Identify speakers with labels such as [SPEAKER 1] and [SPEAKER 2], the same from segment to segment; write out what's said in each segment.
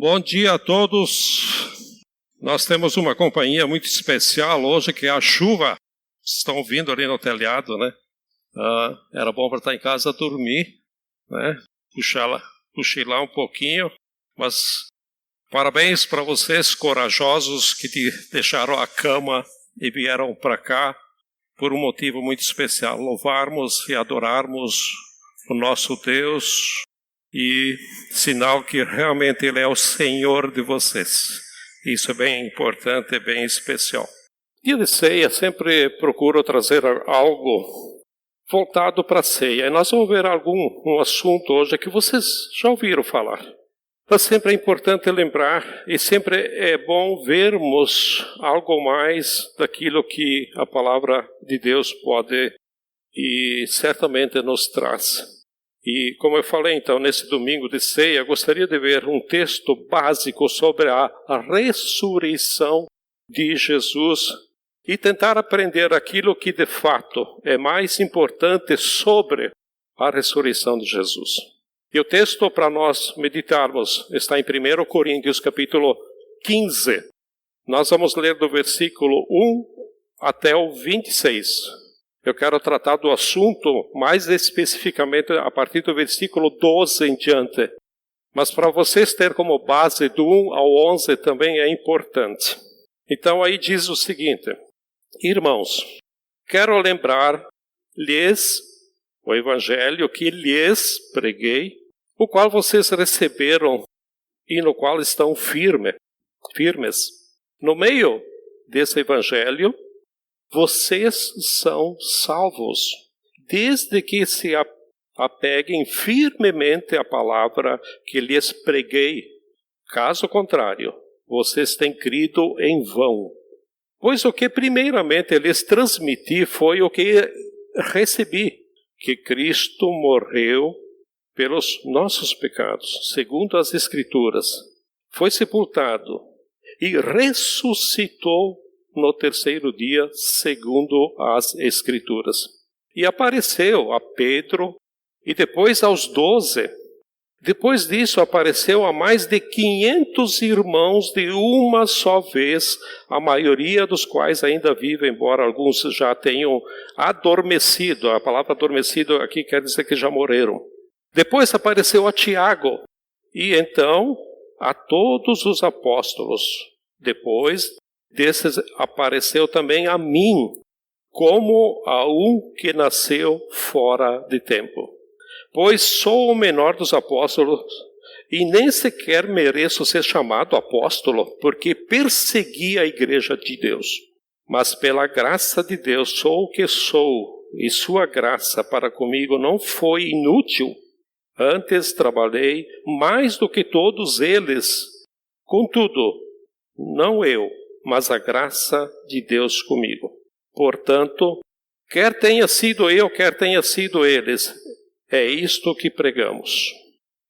[SPEAKER 1] Bom dia a todos. Nós temos uma companhia muito especial hoje, que é a chuva. Estão vindo ali no telhado, né? Era bom para estar em casa dormir, né? Cochilar um pouquinho, mas parabéns para vocês corajosos que deixaram a cama e vieram para cá por um motivo muito especial. Louvarmos e adorarmos o nosso Deus e sinal que realmente Ele é o Senhor de vocês. Isso é bem importante, é bem especial. Dia de ceia, sempre procuro trazer algo voltado para a ceia. E nós vamos ver um assunto hoje que vocês já ouviram falar. Mas sempre é importante lembrar e sempre é bom vermos algo mais daquilo que a palavra de Deus pode e certamente nos traz. E como eu falei então, nesse domingo de ceia, gostaria de ver um texto básico sobre a ressurreição de Jesus e tentar aprender aquilo que de fato é mais importante sobre a ressurreição de Jesus. E o texto para nós meditarmos está em 1 Coríntios capítulo 15. Nós vamos ler do versículo 1 até o 26. Eu quero tratar do assunto mais especificamente a partir do versículo 12 em diante. Mas para vocês ter como base do 1 ao 11 também é importante. Então aí diz o seguinte: Irmãos, quero lembrar-lhes o evangelho que lhes preguei, o qual vocês receberam e no qual estão firmes. No meio desse evangelho, vocês são salvos, desde que se apeguem firmemente à palavra que lhes preguei. Caso contrário, vocês têm crido em vão. Pois o que primeiramente lhes transmiti foi o que recebi, que Cristo morreu pelos nossos pecados, segundo as Escrituras, foi sepultado e ressuscitou no terceiro dia, segundo as Escrituras. E apareceu a Pedro e depois aos 12. Depois disso apareceu a mais de 500 irmãos de uma só vez, a maioria dos quais ainda vivem, embora alguns já tenham adormecido. A palavra adormecido aqui quer dizer que já morreram. Depois apareceu a Tiago e então a todos os apóstolos. Depois desses apareceu também a mim, como a um que nasceu fora de tempo. Pois sou o menor dos apóstolos e nem sequer mereço ser chamado apóstolo, porque persegui a igreja de Deus. Mas pela graça de Deus sou o que sou, e sua graça para comigo não foi inútil. Antes trabalhei mais do que todos eles. Contudo, não eu, mas a graça de Deus comigo. Portanto, quer tenha sido eu, quer tenha sido eles, é isto que pregamos,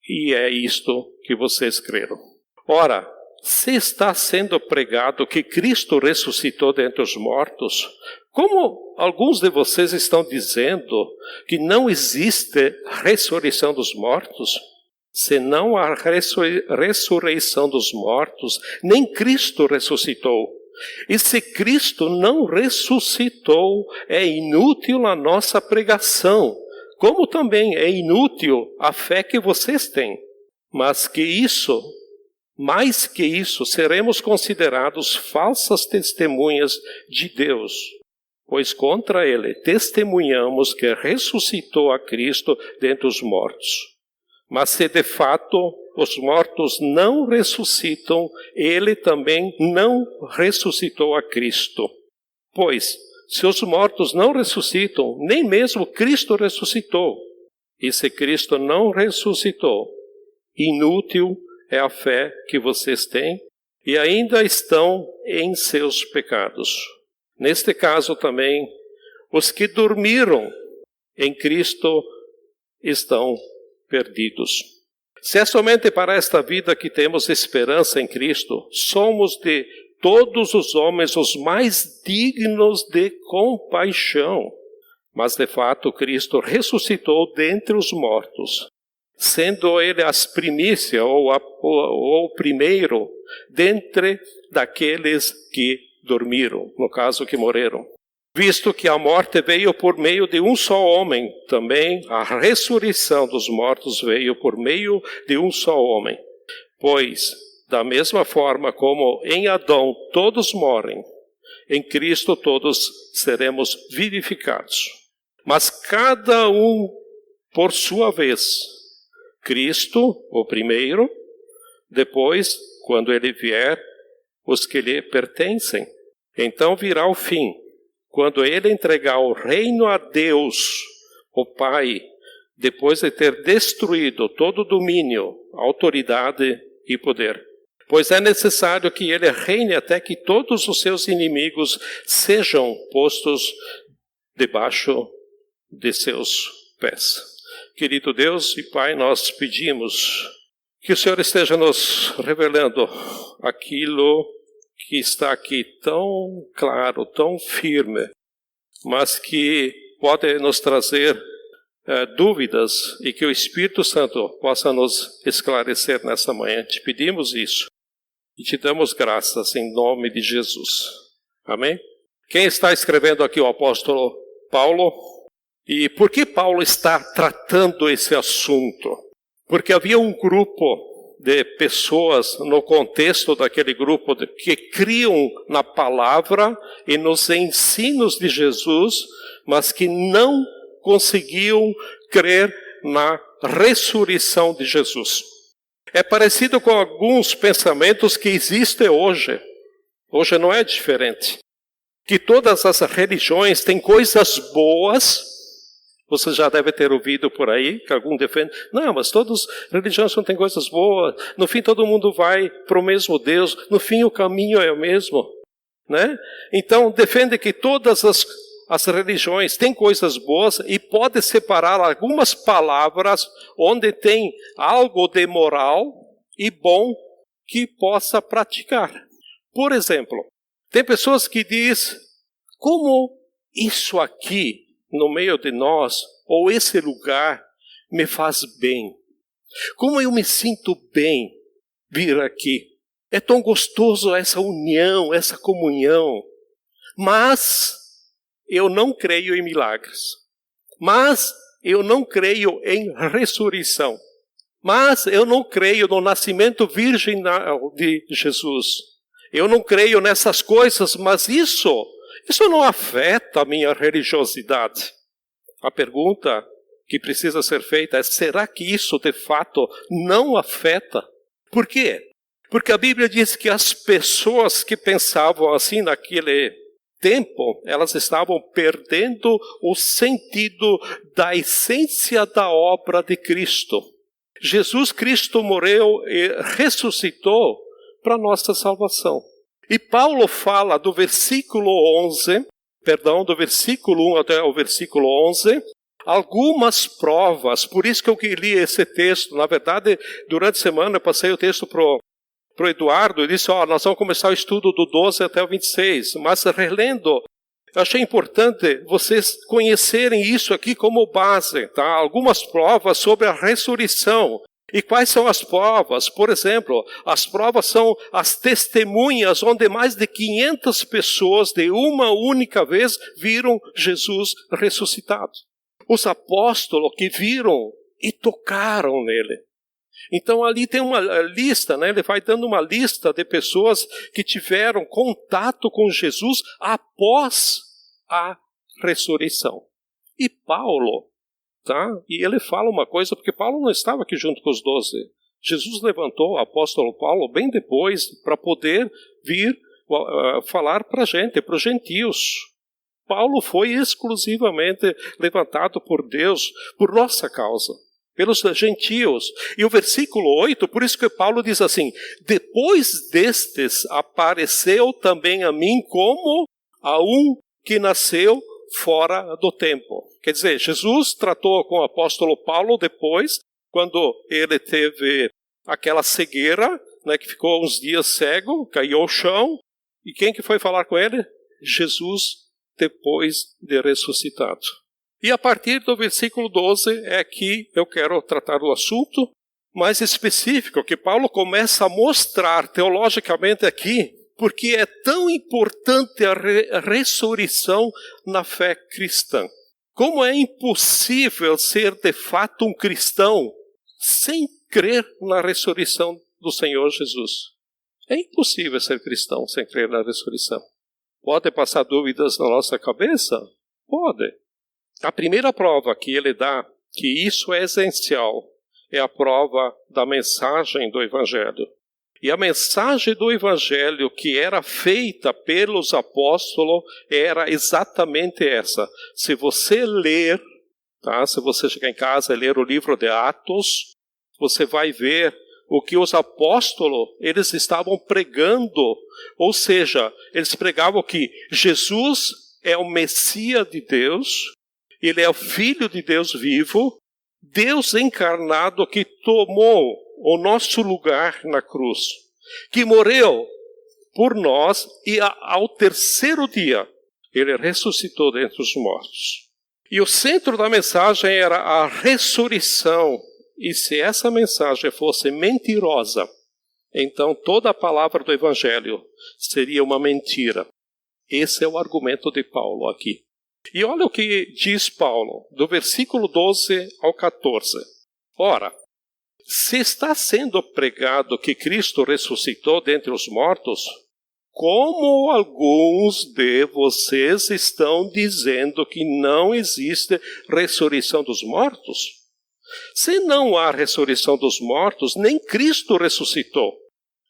[SPEAKER 1] e é isto que vocês creram. Ora, se está sendo pregado que Cristo ressuscitou dentre os mortos, como alguns de vocês estão dizendo que não existe ressurreição dos mortos? Se não há ressurreição dos mortos, nem Cristo ressuscitou. E se Cristo não ressuscitou, é inútil a nossa pregação, como também é inútil a fé que vocês têm. Mas mais que isso, seremos considerados falsas testemunhas de Deus, pois contra ele testemunhamos que ressuscitou a Cristo dentre os mortos. Mas se de fato os mortos não ressuscitam, ele também não ressuscitou a Cristo. Pois, se os mortos não ressuscitam, nem mesmo Cristo ressuscitou. E se Cristo não ressuscitou, inútil é a fé que vocês têm e ainda estão em seus pecados. Neste caso também, os que dormiram em Cristo estão perdidos. Se é somente para esta vida que temos esperança em Cristo, somos de todos os homens os mais dignos de compaixão. Mas de fato Cristo ressuscitou dentre os mortos. sendo ele as primícias, ou o primeiro, dentre daqueles que dormiram, no caso que morreram. Visto que a morte veio por meio de um só homem, também a ressurreição dos mortos veio por meio de um só homem. Pois, da mesma forma como em Adão todos morrem, em Cristo todos seremos vivificados. Mas cada um por sua vez. Cristo, o primeiro, depois, quando ele vier, os que lhe pertencem. Então virá o fim, quando ele entregar o reino a Deus, o Pai, depois de ter destruído todo o domínio, autoridade e poder. Pois é necessário que ele reine até que todos os seus inimigos sejam postos debaixo de seus pés. Querido Deus e Pai, nós pedimos que o Senhor esteja nos revelando aquilo que está aqui tão claro, tão firme, mas que pode nos trazer dúvidas e que o Espírito Santo possa nos esclarecer nessa manhã. Te pedimos isso e te damos graças em nome de Jesus. Amém? Quem está escrevendo aqui? O apóstolo Paulo. E por que Paulo está tratando esse assunto? Porque havia um grupo de pessoas no contexto daquele grupo que criam na palavra e nos ensinos de Jesus, mas que não conseguiam crer na ressurreição de Jesus. É parecido com alguns pensamentos que existem hoje. Hoje não é diferente. Que todas as religiões têm coisas boas. Você já deve ter ouvido por aí que algum defende. Não, mas todas as religiões não têm coisas boas. No fim todo mundo vai para o mesmo Deus. No fim o caminho é o mesmo. Né? Então defende que todas as religiões têm coisas boas e pode separar algumas palavras onde tem algo de moral e bom que possa praticar. Por exemplo, tem pessoas que dizem, como isso aqui no meio de nós, ou esse lugar, me faz bem. Como eu me sinto bem vir aqui. É tão gostoso essa união, essa comunhão. Mas eu não creio em milagres. Mas eu não creio em ressurreição. Mas eu não creio no nascimento virginal de Jesus. Eu não creio nessas coisas, mas isso não afeta a minha religiosidade. A pergunta que precisa ser feita é, será que isso de fato não afeta? Por quê? Porque a Bíblia diz que as pessoas que pensavam assim naquele tempo, elas estavam perdendo o sentido da essência da obra de Cristo. Jesus Cristo morreu e ressuscitou para nossa salvação. E Paulo fala do versículo 1 até o versículo 11, algumas provas. Por isso que eu li esse texto. Na verdade, durante a semana eu passei o texto para o Eduardo e disse, nós vamos começar o estudo do 12 até o 26. Mas relendo, eu achei importante vocês conhecerem isso aqui como base. Tá? Algumas provas sobre a ressurreição. E quais são as provas? Por exemplo, as provas são as testemunhas onde mais de 500 pessoas de uma única vez viram Jesus ressuscitado. Os apóstolos que viram e tocaram nele. Então ali tem uma lista, né? Ele vai dando uma lista de pessoas que tiveram contato com Jesus após a ressurreição. E Paulo, tá? E ele fala uma coisa, porque Paulo não estava aqui junto com os 12. Jesus levantou o apóstolo Paulo bem depois para poder vir falar para a gente, para os gentios. Paulo foi exclusivamente levantado por Deus, por nossa causa, pelos gentios. E o versículo 8, por isso que Paulo diz assim, depois destes apareceu também a mim como a um que nasceu fora do tempo. Quer dizer, Jesus tratou com o apóstolo Paulo depois, quando ele teve aquela cegueira, né, que ficou uns dias cego, caiu ao chão. E quem que foi falar com ele? Jesus, depois de ressuscitado. E a partir do versículo 12 é que eu quero tratar do assunto mais específico, que Paulo começa a mostrar teologicamente aqui, porque é tão importante a ressurreição na fé cristã. Como é impossível ser de fato um cristão sem crer na ressurreição do Senhor Jesus? É impossível ser cristão sem crer na ressurreição. Pode passar dúvidas na nossa cabeça? Pode. A primeira prova que ele dá que isso é essencial é a prova da mensagem do Evangelho. E a mensagem do Evangelho que era feita pelos apóstolos era exatamente essa. Se você ler, tá? Se você chegar em casa e ler o livro de Atos, você vai ver o que os apóstolos eles estavam pregando. Ou seja, eles pregavam que Jesus é o Messias de Deus, ele é o Filho de Deus vivo, Deus encarnado que tomou o nosso lugar na cruz, que morreu por nós e ao terceiro dia ele ressuscitou dentre os mortos. E o centro da mensagem era a ressurreição. E se essa mensagem fosse mentirosa, então toda a palavra do Evangelho seria uma mentira. Esse é o argumento de Paulo aqui. E olha o que diz Paulo, do versículo 12 ao 14. Ora, se está sendo pregado que Cristo ressuscitou dentre os mortos, como alguns de vocês estão dizendo que não existe ressurreição dos mortos? Se não há ressurreição dos mortos, nem Cristo ressuscitou.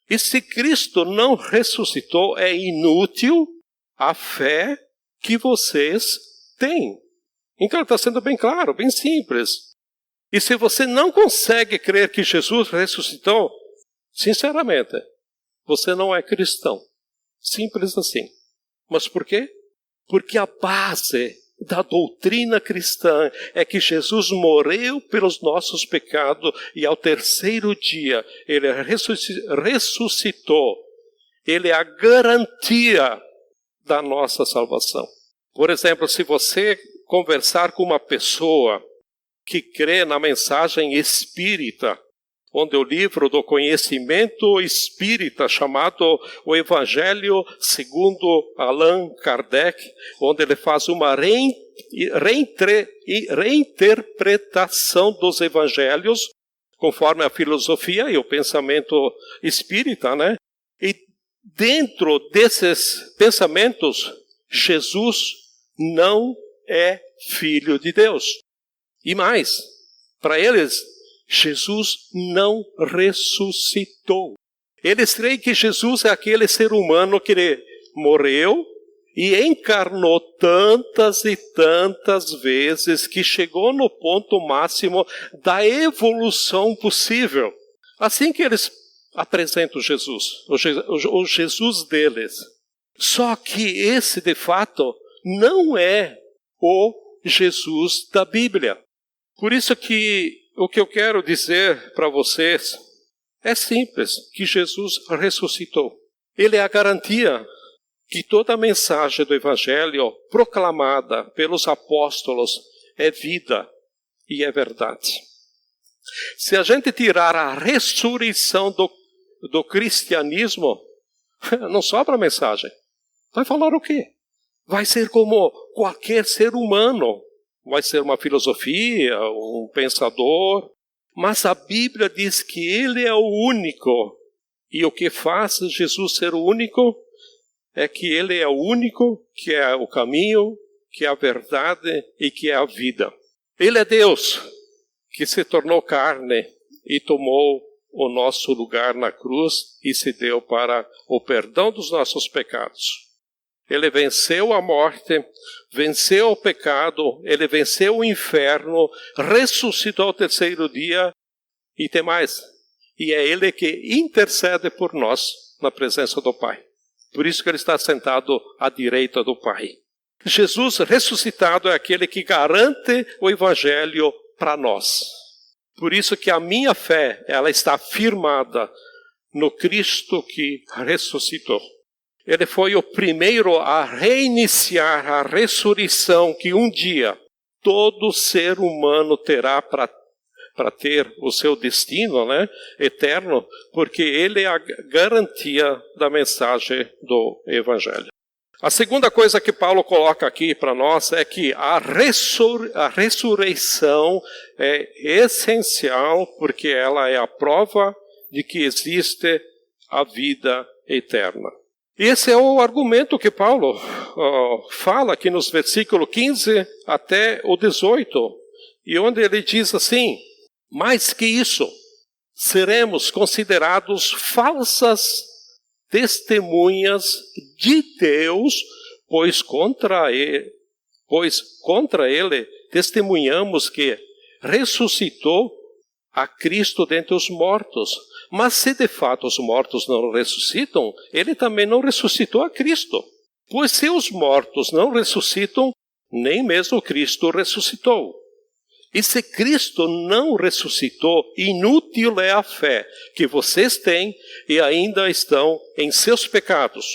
[SPEAKER 1] E se Cristo não ressuscitou, é inútil a fé que vocês têm. Então está sendo bem claro, bem simples. E se você não consegue crer que Jesus ressuscitou, sinceramente, você não é cristão. Simples assim. Mas por quê? Porque a base da doutrina cristã é que Jesus morreu pelos nossos pecados e ao terceiro dia ele ressuscitou. Ele é a garantia da nossa salvação. Por exemplo, se você conversar com uma pessoa que crê na mensagem espírita, onde o livro do conhecimento espírita, chamado o Evangelho segundo Allan Kardec, onde ele faz uma reinterpretação dos evangelhos, conforme a filosofia e o pensamento espírita, né? E dentro desses pensamentos, Jesus não é filho de Deus. E mais, para eles, Jesus não ressuscitou. Eles creem que Jesus é aquele ser humano que morreu e encarnou tantas e tantas vezes que chegou no ponto máximo da evolução possível. Assim que eles apresentam Jesus, o Jesus deles. Só que esse, de fato, não é o Jesus da Bíblia. Por isso que o que eu quero dizer para vocês é simples, que Jesus ressuscitou. Ele é a garantia que toda a mensagem do Evangelho proclamada pelos apóstolos é vida e é verdade. Se a gente tirar a ressurreição do cristianismo, não sobra mensagem. Vai falar o quê? Vai ser como qualquer ser humano. Vai ser uma filosofia, um pensador. Mas a Bíblia diz que ele é o único. E o que faz Jesus ser o único é que ele é o único que é o caminho, que é a verdade e que é a vida. Ele é Deus que se tornou carne e tomou o nosso lugar na cruz e se deu para o perdão dos nossos pecados. Ele venceu a morte, venceu o pecado, ele venceu o inferno, ressuscitou ao terceiro dia e tem mais. E é ele que intercede por nós na presença do Pai. Por isso que ele está sentado à direita do Pai. Jesus ressuscitado é aquele que garante o Evangelho para nós. Por isso que a minha fé, ela está firmada no Cristo que ressuscitou. Ele foi o primeiro a reiniciar a ressurreição que um dia todo ser humano terá para ter o seu destino, né, eterno, porque ele é a garantia da mensagem do Evangelho. A segunda coisa que Paulo coloca aqui para nós é que a ressurreição é essencial, porque ela é a prova de que existe a vida eterna. Esse é o argumento que Paulo fala aqui nos versículos 15 até o 18, e onde ele diz assim: mais que isso, seremos considerados falsas testemunhas de Deus, pois contra ele testemunhamos que ressuscitou a Cristo dentre os mortos. Mas se de fato os mortos não ressuscitam, ele também não ressuscitou a Cristo. Pois se os mortos não ressuscitam, nem mesmo Cristo ressuscitou. E se Cristo não ressuscitou, inútil é a fé que vocês têm e ainda estão em seus pecados.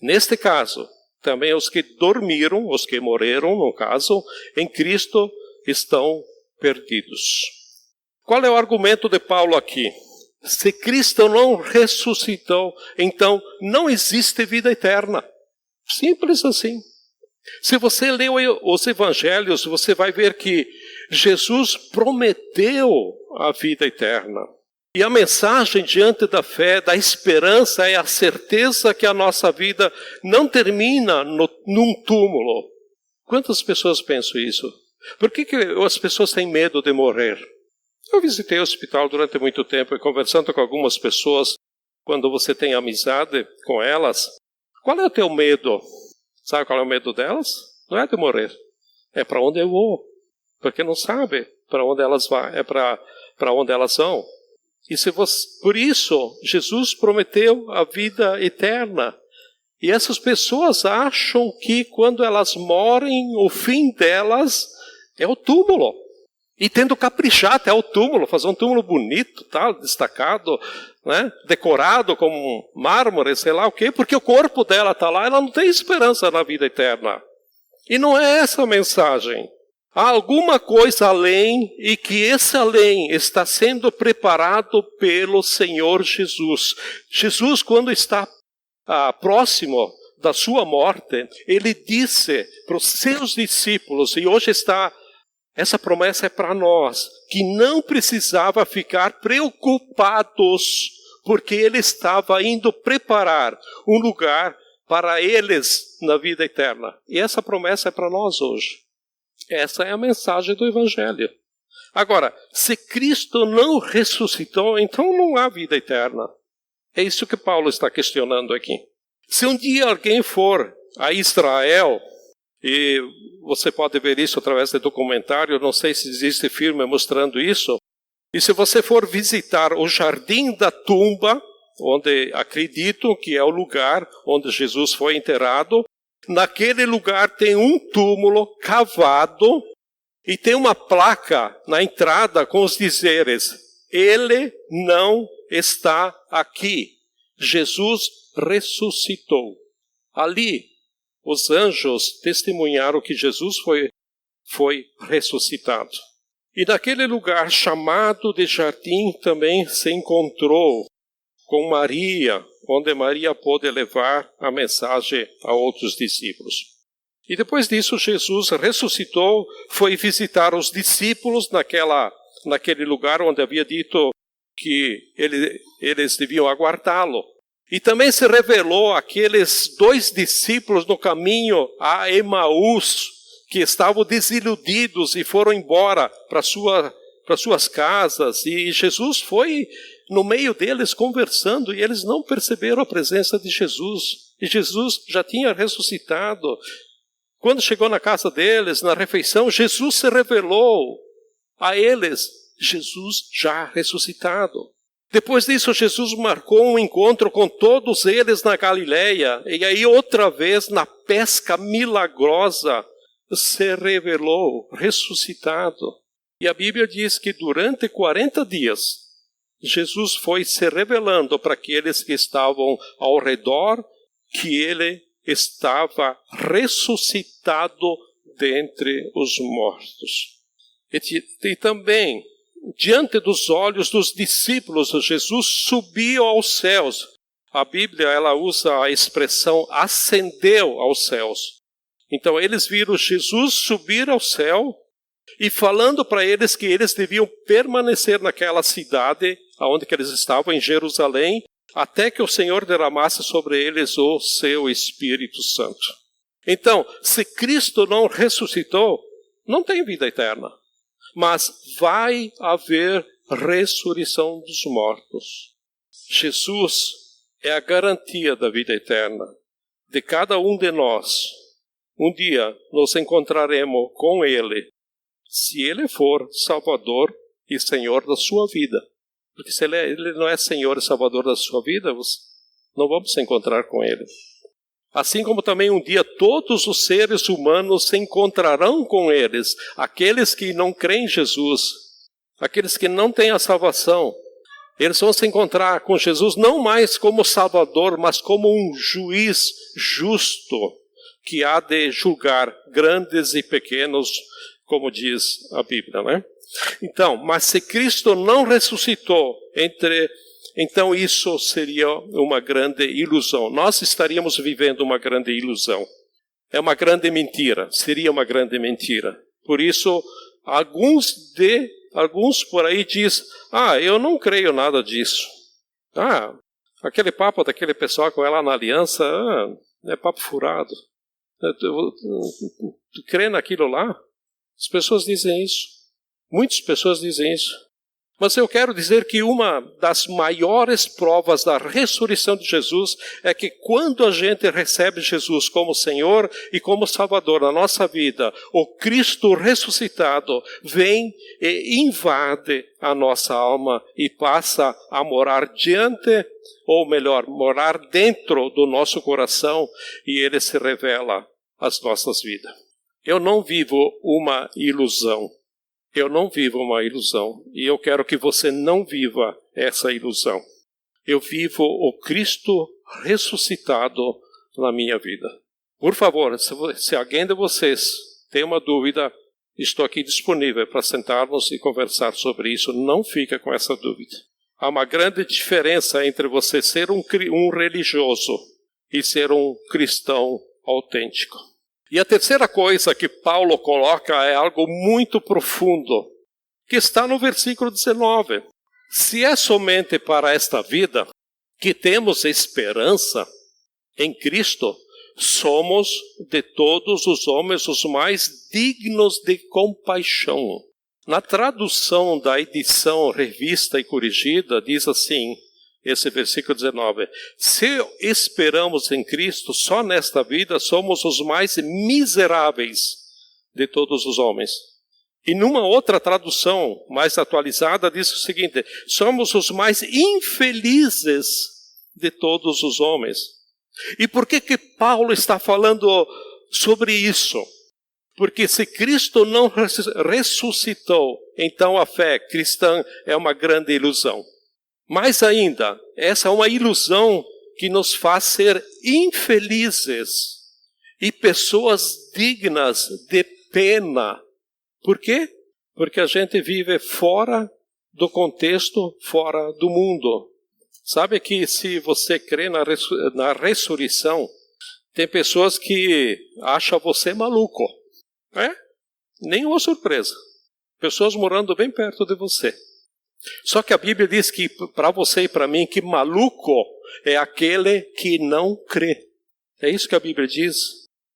[SPEAKER 1] Neste caso, também os que dormiram, os que morreram, no caso, em Cristo, estão perdidos. Qual é o argumento de Paulo aqui? Se Cristo não ressuscitou, então não existe vida eterna. Simples assim. Se você lê os evangelhos, você vai ver que Jesus prometeu a vida eterna. E a mensagem diante da fé, da esperança, é a certeza que a nossa vida não termina num túmulo. Quantas pessoas pensam isso? Por que as pessoas têm medo de morrer? Eu visitei o hospital durante muito tempo e conversando com algumas pessoas, quando você tem amizade com elas, qual é o teu medo? Sabe qual é o medo delas? Não é de morrer, é para onde eu vou. Porque não sabe para onde elas vão, é para onde elas vão. E por isso, Jesus prometeu a vida eterna. E essas pessoas acham que quando elas morrem, o fim delas é o túmulo. E tendo caprichar até o túmulo, fazer um túmulo bonito, tal, destacado, né, decorado com mármore, sei lá o quê, porque o corpo dela está lá, ela não tem esperança na vida eterna. E não é essa a mensagem. Há alguma coisa além, e que esse além está sendo preparado pelo Senhor Jesus. Jesus, quando está próximo da sua morte, ele disse para os seus discípulos, e hoje essa promessa é para nós, que não precisava ficar preocupados, porque ele estava indo preparar um lugar para eles na vida eterna. E essa promessa é para nós hoje. Essa é a mensagem do Evangelho. Agora, se Cristo não ressuscitou, então não há vida eterna. É isso que Paulo está questionando aqui. Se um dia alguém for a Israel, e você pode ver isso através de documentário, não sei se existe filme mostrando isso, e se você for visitar o Jardim da Tumba, onde acredito que é o lugar onde Jesus foi enterrado, naquele lugar tem um túmulo cavado e tem uma placa na entrada com os dizeres: ele não está aqui. Jesus ressuscitou. Ali, os anjos testemunharam que Jesus foi ressuscitado. E naquele lugar chamado de jardim também se encontrou com Maria, onde Maria pôde levar a mensagem a outros discípulos. E depois disso, Jesus ressuscitou, foi visitar os discípulos naquele lugar onde havia dito que eles deviam aguardá-lo. E também se revelou àqueles 2 discípulos no caminho a Emaús, que estavam desiludidos e foram embora para suas casas. E Jesus foi no meio deles conversando e eles não perceberam a presença de Jesus. E Jesus já tinha ressuscitado. Quando chegou na casa deles, na refeição, Jesus se revelou a eles. Jesus já ressuscitado. Depois disso, Jesus marcou um encontro com todos eles na Galileia. E aí, outra vez, na pesca milagrosa, se revelou ressuscitado. E a Bíblia diz que durante 40 dias, Jesus foi se revelando para aqueles que estavam ao redor que ele estava ressuscitado dentre os mortos. E também, diante dos olhos dos discípulos, Jesus subiu aos céus. A Bíblia ela usa a expressão ascendeu aos céus. Então eles viram Jesus subir ao céu e falando para eles que eles deviam permanecer naquela cidade onde que eles estavam, em Jerusalém, até que o Senhor derramasse sobre eles o seu Espírito Santo. Então, se Cristo não ressuscitou, não tem vida eterna. Mas vai haver ressurreição dos mortos. Jesus é a garantia da vida eterna. De cada um de nós, um dia nos encontraremos com Ele, se Ele for Salvador e Senhor da sua vida. Porque se Ele não é Senhor e Salvador da sua vida, não vamos se encontrar com Ele. Assim como também um dia todos os seres humanos se encontrarão com eles, aqueles que não creem em Jesus, aqueles que não têm a salvação, eles vão se encontrar com Jesus não mais como Salvador, mas como um juiz justo, que há de julgar grandes e pequenos, como diz a Bíblia, né? Então, mas se Cristo não ressuscitou então isso seria uma grande ilusão. Nós estaríamos vivendo uma grande ilusão. É uma grande mentira. Seria uma grande mentira. Por isso, alguns por aí dizem, eu não creio nada disso. Aquele papo daquele pessoal com ela na aliança, é papo furado. Tu crê naquilo lá? As pessoas dizem isso. Muitas pessoas dizem isso. Mas eu quero dizer que uma das maiores provas da ressurreição de Jesus é que quando a gente recebe Jesus como Senhor e como Salvador na nossa vida, o Cristo ressuscitado vem e invade a nossa alma e passa a morar morar dentro do nosso coração e Ele se revela às nossas vidas. Eu não vivo uma ilusão. Eu não vivo uma ilusão e eu quero que você não viva essa ilusão. Eu vivo o Cristo ressuscitado na minha vida. Por favor, se alguém de vocês tem uma dúvida, estou aqui disponível para sentarmos e conversar sobre isso. Não fica com essa dúvida. Há uma grande diferença entre você ser um religioso e ser um cristão autêntico. E a terceira coisa que Paulo coloca é algo muito profundo, que está no versículo 19. Se é somente para esta vida que temos esperança em Cristo, somos de todos os homens os mais dignos de compaixão. Na tradução da edição revista e corrigida, diz assim, esse versículo 19, se esperamos em Cristo, só nesta vida somos os mais miseráveis de todos os homens. E numa outra tradução mais atualizada diz o seguinte, somos os mais infelizes de todos os homens. E por que Paulo está falando sobre isso? Porque se Cristo não ressuscitou, então a fé cristã é uma grande ilusão. Mais ainda, essa é uma ilusão que nos faz ser infelizes e pessoas dignas de pena. Por quê? Porque a gente vive fora do contexto, fora do mundo. Sabe que se você crê na ressurreição, tem pessoas que acham você maluco. Nenhuma surpresa. Pessoas morando bem perto de você. Só que a Bíblia diz que para você e para mim que maluco é aquele que não crê. É isso que a Bíblia diz.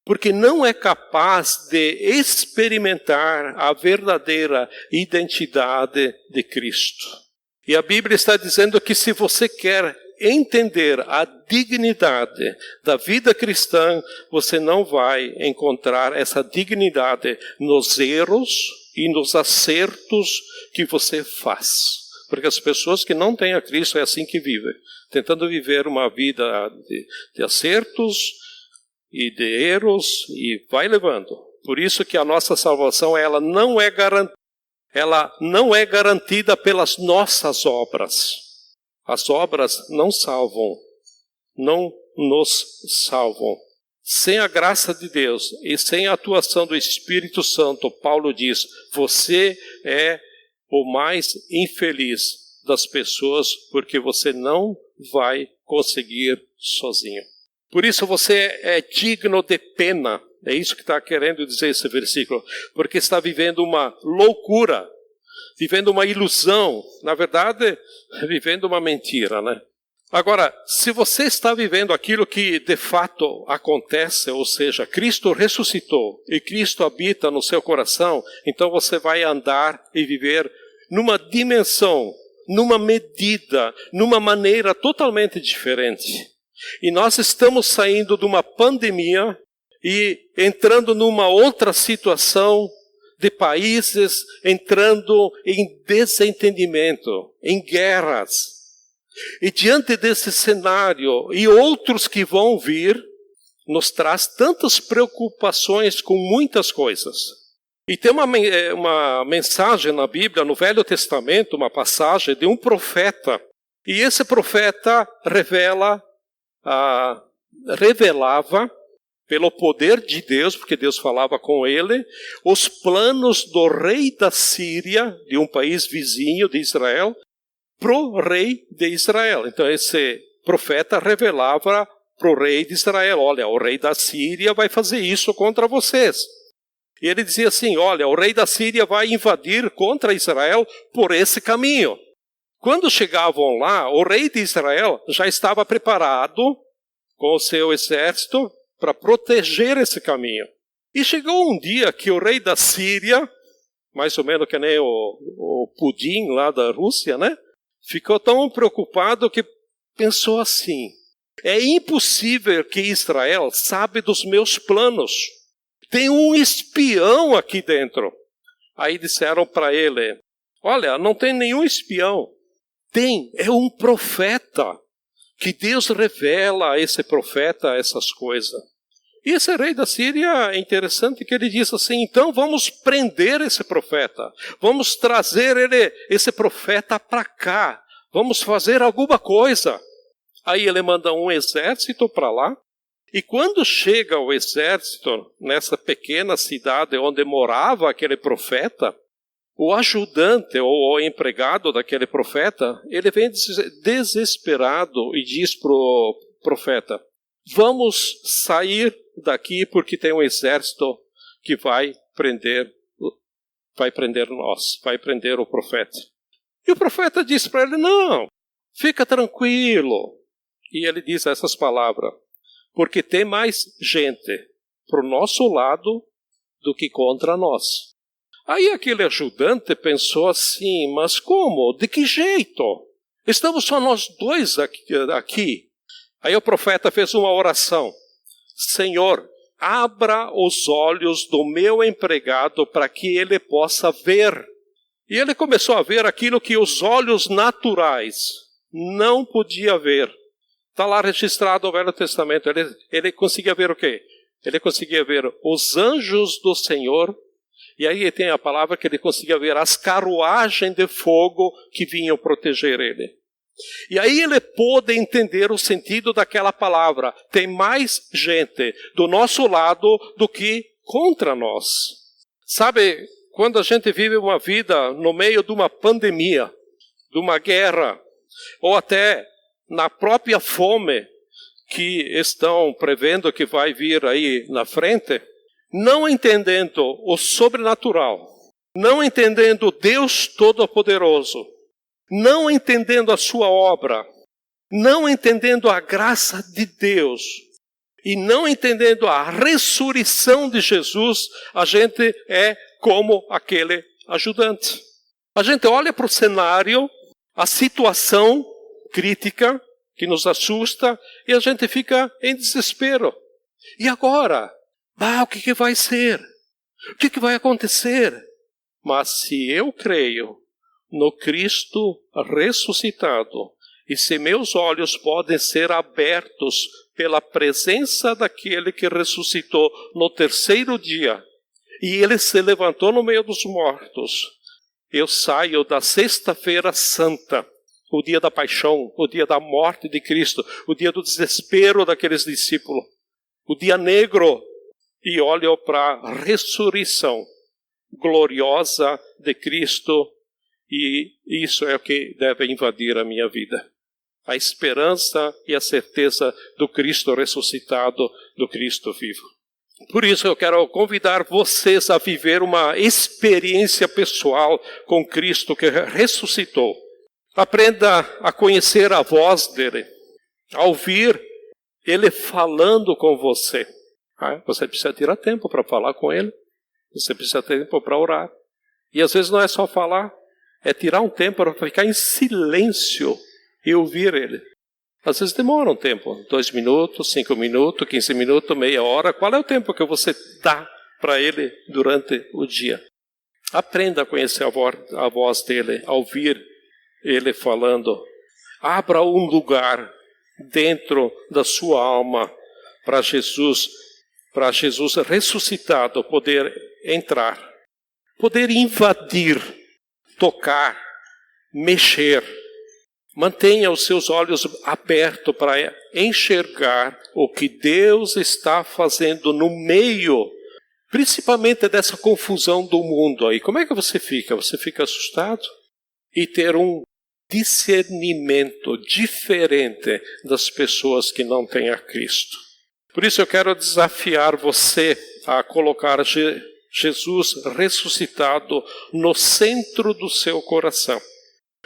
[SPEAKER 1] Porque não é capaz de experimentar a verdadeira identidade de Cristo. E a Bíblia está dizendo que se você quer entender a dignidade da vida cristã, você não vai encontrar essa dignidade nos erros e nos acertos que você faz. Porque as pessoas que não têm a Cristo é assim que vivem. Tentando viver uma vida de acertos e de erros e vai levando. Por isso que a nossa salvação ela não é garantida pelas nossas obras. As obras não salvam, não nos salvam. sem a graça de Deus e sem a atuação do Espírito Santo, Paulo diz, você é o mais infeliz das pessoas, porque você não vai conseguir sozinho. Por isso você é digno de pena. É isso que está querendo dizer esse versículo. Porque está vivendo uma loucura, vivendo uma ilusão. Na verdade, vivendo uma mentira, né? Agora, se você está vivendo aquilo que de fato acontece, ou seja, Cristo ressuscitou e Cristo habita no seu coração, então você vai andar e viver numa dimensão, numa medida, numa maneira totalmente diferente. E nós estamos saindo de uma pandemia e entrando numa outra situação de países entrando em desentendimento, em guerras. E diante desse cenário e outros que vão vir, nos traz tantas preocupações com muitas coisas. E tem uma mensagem na Bíblia, no Velho Testamento, uma passagem de um profeta. E esse profeta revelava, pelo poder de Deus, porque Deus falava com ele, os planos do rei da Síria, de um país vizinho de Israel, para o rei de Israel. Então esse profeta revelava para o rei de Israel, olha, o rei da Síria vai fazer isso contra vocês. E ele dizia assim, olha, o rei da Síria vai invadir contra Israel por esse caminho. Quando chegavam lá, o rei de Israel já estava preparado com o seu exército para proteger esse caminho. E chegou um dia que o rei da Síria, mais ou menos que nem o Pudim lá da Rússia, né? Ficou tão preocupado que pensou assim, é impossível que Israel sabe dos meus planos. Tem um espião aqui dentro. Aí disseram para ele, olha, não tem nenhum espião. É um profeta, que Deus revela a esse profeta essas coisas. E esse rei da Síria, é interessante que ele diz assim, então vamos prender esse profeta, vamos trazer esse profeta para cá, vamos fazer alguma coisa. Aí ele manda um exército para lá, e quando chega o exército nessa pequena cidade onde morava aquele profeta, o ajudante ou o empregado daquele profeta, ele vem desesperado e diz para o profeta, vamos sair daqui porque tem um exército que vai prender nós, vai prender o profeta. E o profeta diz para ele, não, fica tranquilo. E ele diz essas palavras, porque tem mais gente para o nosso lado do que contra nós. Aí aquele ajudante pensou assim, mas como? De que jeito? Estamos só nós dois aqui. Aí o profeta fez uma oração. Senhor, abra os olhos do meu empregado para que ele possa ver. E ele começou a ver aquilo que os olhos naturais não podiam ver. Está lá registrado no Velho Testamento. Ele conseguia ver o quê? Ele conseguia ver os anjos do Senhor. E aí tem a palavra que ele conseguia ver as carruagens de fogo que vinham proteger ele. E aí ele pôde entender o sentido daquela palavra. Tem mais gente do nosso lado do que contra nós. Sabe, quando a gente vive uma vida no meio de uma pandemia, de uma guerra, ou até na própria fome que estão prevendo que vai vir aí na frente, não entendendo o sobrenatural, não entendendo Deus Todo-Poderoso, não entendendo a sua obra, não entendendo a graça de Deus e não entendendo a ressurreição de Jesus, a gente é como aquele ajudante. A gente olha para o cenário, a situação crítica que nos assusta e a gente fica em desespero. E agora? O que vai ser? O que vai acontecer? Mas se eu creio no Cristo ressuscitado, e se meus olhos podem ser abertos pela presença daquele que ressuscitou no terceiro dia, e ele se levantou no meio dos mortos, eu saio da sexta-feira santa, o dia da paixão, o dia da morte de Cristo, o dia do desespero daqueles discípulos, o dia negro e olho para a ressurreição gloriosa de Cristo, e isso é o que deve invadir a minha vida. A esperança e a certeza do Cristo ressuscitado, do Cristo vivo. Por isso eu quero convidar vocês a viver uma experiência pessoal com Cristo que ressuscitou. Aprenda a conhecer a voz dele, a ouvir ele falando com você. Você precisa tirar tempo para falar com ele, você precisa ter tempo para orar. E às vezes não é só falar, é tirar um tempo para ficar em silêncio e ouvir ele. Às vezes demora um tempo, 2 minutos, 5 minutos, 15 minutos, meia hora. Qual é o tempo que você dá para ele durante o dia? Aprenda a conhecer a voz dele, a ouvir ele falando. Abra um lugar dentro da sua alma para Jesus ressuscitado poder entrar, poder invadir, tocar, mexer. Mantenha os seus olhos abertos para enxergar o que Deus está fazendo no meio, principalmente dessa confusão do mundo aí. Como é que você fica? Você fica assustado? E ter um discernimento diferente das pessoas que não têm a Cristo. Por isso eu quero desafiar você a colocar Jesus ressuscitado no centro do seu coração.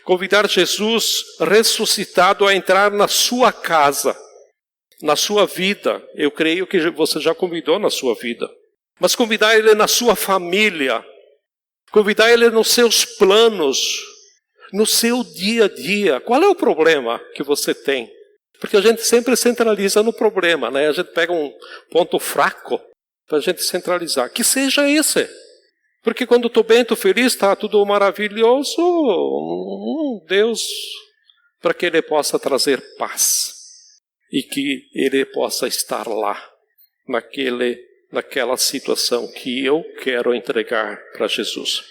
[SPEAKER 1] Convidar Jesus ressuscitado a entrar na sua casa, na sua vida. Eu creio que você já convidou na sua vida. Mas convidar ele na sua família. Convidar ele nos seus planos, no seu dia a dia. Qual é o problema que você tem? Porque a gente sempre centraliza no problema, né? A gente pega um ponto fraco para a gente centralizar. Que seja esse. Porque quando estou bem, estou feliz, está tudo maravilhoso, Deus, para que Ele possa trazer paz. E que Ele possa estar lá, naquela situação que eu quero entregar para Jesus.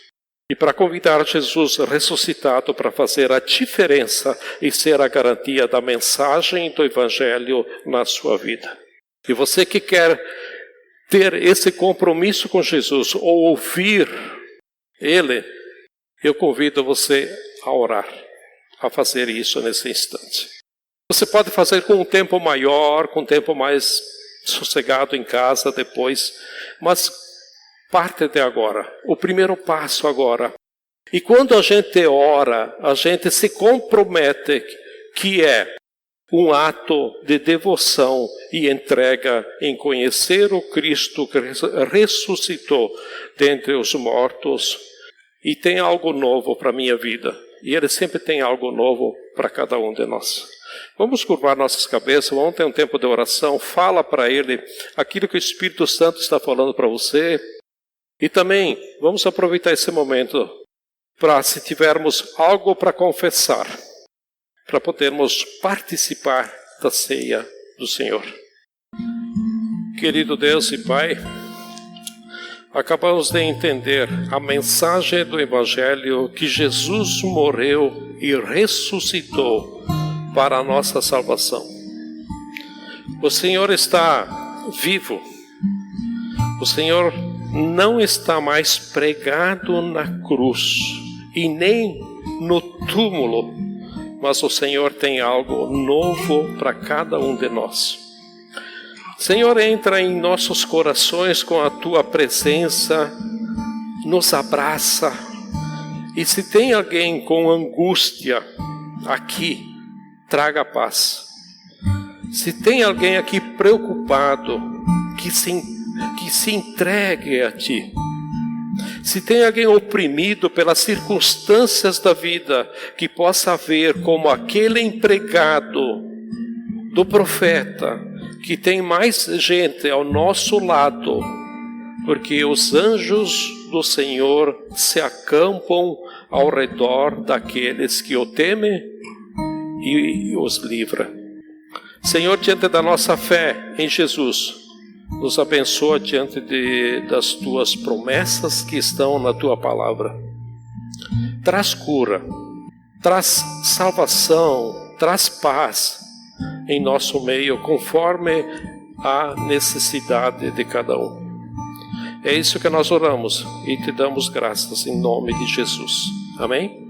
[SPEAKER 1] E para convidar Jesus ressuscitado para fazer a diferença e ser a garantia da mensagem do Evangelho na sua vida. E você que quer ter esse compromisso com Jesus, ou ouvir Ele, eu convido você a orar, a fazer isso nesse instante. Você pode fazer com um tempo maior, com um tempo mais sossegado em casa depois, mas parte de agora, o primeiro passo agora. E quando a gente ora, a gente se compromete que é um ato de devoção e entrega em conhecer o Cristo que ressuscitou dentre os mortos e tem algo novo para a minha vida. E Ele sempre tem algo novo para cada um de nós. Vamos curvar nossas cabeças, vamos ter um tempo de oração, fala para Ele aquilo que o Espírito Santo está falando para você. E também vamos aproveitar esse momento para, se tivermos algo para confessar, para podermos participar da ceia do Senhor. Querido Deus e Pai, acabamos de entender a mensagem do Evangelho que Jesus morreu e ressuscitou para a nossa salvação. O Senhor está vivo. O Senhor não está mais pregado na cruz e nem no túmulo, mas o Senhor tem algo novo para cada um de nós. Senhor, entra em nossos corações com a Tua presença, nos abraça. E se tem alguém com angústia aqui, traga paz. Se tem alguém aqui preocupado, que se entregue a Ti. Se tem alguém oprimido pelas circunstâncias da vida, que possa ver como aquele empregado do profeta, que tem mais gente ao nosso lado, porque os anjos do Senhor se acampam ao redor daqueles que o temem e os livra. Senhor, diante da nossa fé em Jesus, nos abençoa diante das Tuas promessas que estão na Tua palavra. Traz cura, traz salvação, traz paz em nosso meio, conforme à necessidade de cada um. É isso que nós oramos e te damos graças em nome de Jesus. Amém?